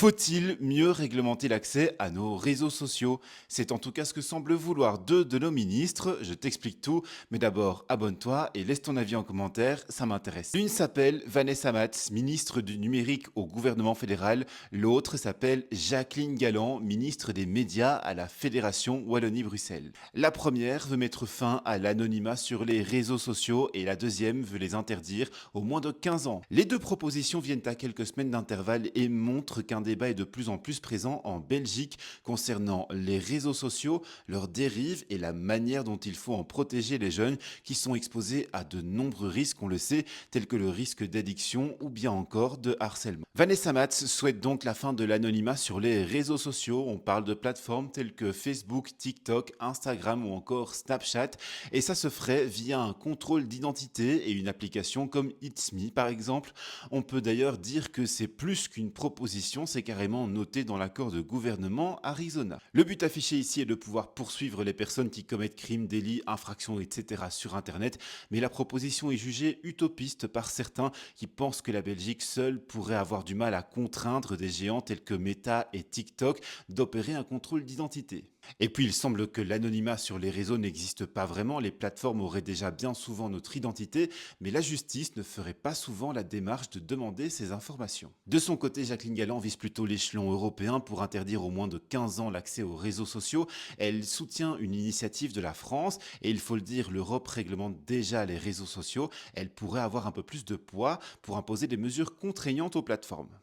Faut-il mieux réglementer l'accès à nos réseaux sociaux? C'est en tout cas ce que semble vouloir deux de nos ministres. Je t'explique tout, mais d'abord abonne-toi et laisse ton avis en commentaire, ça m'intéresse. L'une s'appelle Vanessa Mats, ministre du numérique au gouvernement fédéral. L'autre s'appelle Jacqueline Galland, ministre des médias à la Fédération Wallonie-Bruxelles. La première veut mettre fin à l'anonymat sur les réseaux sociaux et la deuxième veut les interdire au moins de 15 ans. Les deux propositions viennent à quelques semaines d'intervalle et montrent qu'un débat est de plus en plus présent en Belgique concernant les réseaux sociaux, leurs dérives et la manière dont il faut en protéger les jeunes qui sont exposés à de nombreux risques, on le sait, tels que le risque d'addiction ou bien encore de harcèlement. Vanessa Mats souhaite donc la fin de l'anonymat sur les réseaux sociaux. On parle de plateformes telles que Facebook, TikTok, Instagram ou encore Snapchat et ça se ferait via un contrôle d'identité et une application comme It's Me par exemple. On peut d'ailleurs dire que c'est plus qu'une proposition, c'est carrément noté dans l'accord de gouvernement Arizona. Le but affiché ici est de pouvoir poursuivre les personnes qui commettent crimes, délits, infractions, etc. sur Internet, mais la proposition est jugée utopiste par certains qui pensent que la Belgique seule pourrait avoir du mal à contraindre des géants tels que Meta et TikTok d'opérer un contrôle d'identité. Et puis il semble que l'anonymat sur les réseaux n'existe pas vraiment, les plateformes auraient déjà bien souvent notre identité, mais la justice ne ferait pas souvent la démarche de demander ces informations. De son côté, Jacqueline Galland vise plutôt l'échelon européen pour interdire au moins de 15 ans l'accès aux réseaux sociaux. Elle soutient une initiative de la France et il faut le dire, l'Europe réglemente déjà les réseaux sociaux. Elle pourrait avoir un peu plus de poids pour imposer des mesures contraignantes aux plateformes.